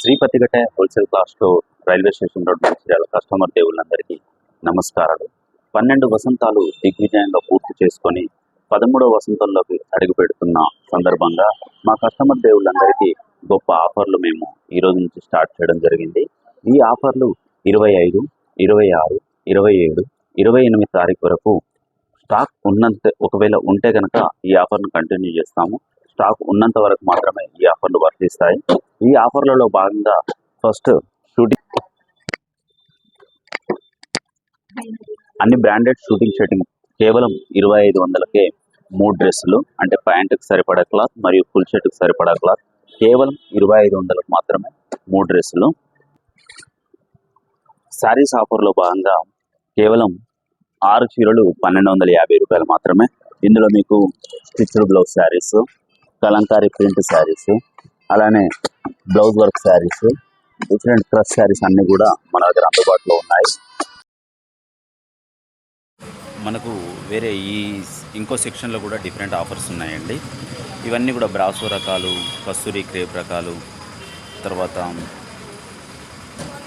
శ్రీపతిగట్ట wholesale glass store, railway station road, Mancherial customer దేవుళ్ళందరికీ నమస్కారాలు. 12 వసంతాలు దిగ్విజయంగా పూర్తి చేసుకొని 13వ వసంతంలోకి అడుగు పెడుతున్న సందర్భంగా మా కస్టమర్ దేవుళ్ళందరికీ గొప్ప ఆఫర్లు మేము ఈ రోజు నుంచి స్టార్ట్ చేయడం జరిగింది. ఈ ఆఫర్లు 25, 26, 27, 28 తారీఖు వరకు స్టాక్ ఒకవేళ ఉంటే కనుక ఈ ఆఫర్ను కంటిన్యూ చేస్తాము. స్టాక్ ఉన్నంత వరకు మాత్రమే ఈ ఆఫర్లు వర్తిస్తాయి. ఈ ఆఫర్లలో భాగంగా ఫస్ట్ షూటింగ్, అన్ని బ్రాండెడ్ షూటింగ్ షర్టింగ్ కేవలం 2500కే 3 డ్రెస్సులు, అంటే ప్యాంటుకు సరిపడా క్లాత్ మరియు ఫుల్ షర్ట్కి సరిపడా క్లాత్ కేవలం 2500కు మాత్రమే 3 డ్రెస్సులు. శారీస్ ఆఫర్లో భాగంగా కేవలం 6 చీరలు 1250 రూపాయలు మాత్రమే. ఇందులో మీకు stitched blouse sarees, Kalamkari print sarees, అలానే blouse work sarees, different crush sarees అన్నీ కూడా మన దగ్గర అందుబాటులో ఉన్నాయి. మనకు వేరే ఇంకో సెక్షన్లో కూడా డిఫరెంట్ ఆఫర్స్ ఉన్నాయండి. ఇవన్నీ కూడా బ్రాసో రకాలు, కస్తూరి క్రేప్ రకాలు, తర్వాత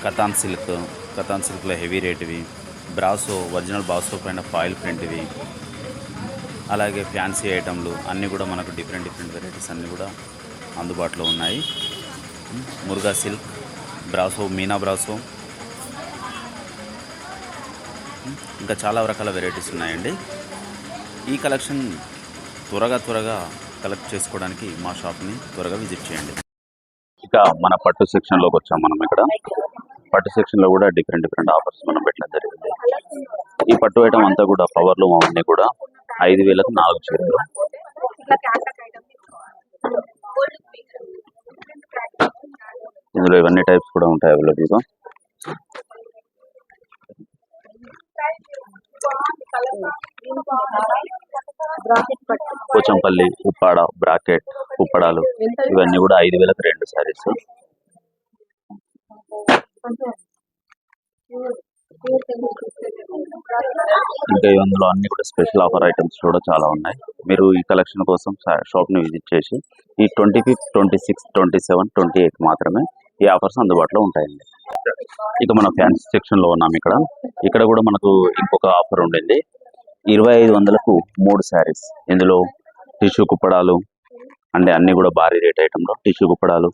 కతాన్ సిల్క్లో హెవీ రేటువి, బ్రాసో ఒరిజినల్ బ్రాసో పైన ఫాయిల్ ప్రింట్వి, అలాగే ఫ్యాన్సీ ఐటమ్లు అన్నీ కూడా మనకు డిఫరెంట్ వెరైటీస్ అన్నీ కూడా అందుబాటులో ఉన్నాయి. Muruga silk, brasso, Meena brasso, ఇంకా చాలా రకాల వెరైటీస్ ఉన్నాయండి. ఈ కలెక్షన్ త్వరగా కలెక్ట్ చేసుకోవడానికి మా షాప్ని త్వరగా విజిట్ చేయండి. ఇక మన పట్టు సెక్షన్లోకి వచ్చాం. మనం ఇక్కడ పట్టు సెక్షన్లో కూడా డిఫరెంట్ ఆఫర్స్ మనం పెట్టడం జరిగింది. ఈ పట్టు ఐటమ్ అంతా కూడా పవర్లు అవన్నీ కూడా 5000కు 4 చీరలు. ఇందులో ఇవన్నీ టైప్స్ కూడా ఉంటాయి అవైలబుల్గా. పోచంపల్లి, ఉప్పాడ, బ్రాకెట్, ఉప్పడాలు ఇవన్నీ కూడా 5000కు 2 శారీస్. ఇంకా ఇందులో అన్ని కూడా స్పెషల్ ఆఫర్ ఐటమ్స్ కూడా చాలా ఉన్నాయి. మీరు ఈ కలెక్షన్ కోసం షాప్ని విజిట్ చేసి ఈ 25, 26, 27, 28 మాత్రమే ఈ ఆఫర్స్ అందుబాటులో ఉంటాయండి. ఇక మన ఫ్యాన్సీ సెక్షన్లో ఉన్నాం. ఇక్కడ కూడా మనకు ఇంకొక ఆఫర్ ఉండింది. 2500కు 3 శారీస్. ఇందులో టిష్యూ కుప్పడాలు అంటే అన్నీ కూడా భారీ రేట్ ఐటెంలో టిష్యూ కుప్పడాలు,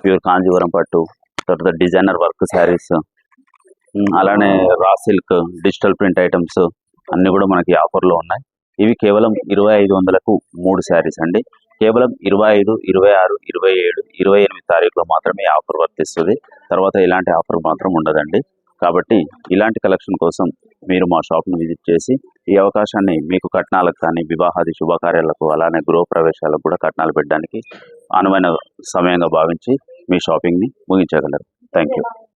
ప్యూర్ కాంజీవరం పట్టు, తర్వాత డిజైనర్ వర్క్ శారీస్, అలానే raw silk, digital print items అన్నీ కూడా మనకి ఆఫర్లో ఉన్నాయి. ఇవి కేవలం 2500కు 3 శారీస్ అండి. కేవలం 25, 26, 27, 28 తారీఖులో మాత్రమే ఆఫర్ వర్తిస్తుంది. తర్వాత ఇలాంటి ఆఫర్ మాత్రం ఉండదండి. కాబట్టి ఇలాంటి కలెక్షన్ కోసం మీరు మా షాప్ని విజిట్ చేసి ఈ అవకాశాన్ని మీకు కట్నాలకు కానీ, వివాహాది శుభకార్యాలకు, అలానే గృహప్రవేశాలకు కూడా కట్నాలు పెట్టడానికి అనువైన సమయంగా భావించి మీ షాపింగ్ని ముగించగలరు. Thank you.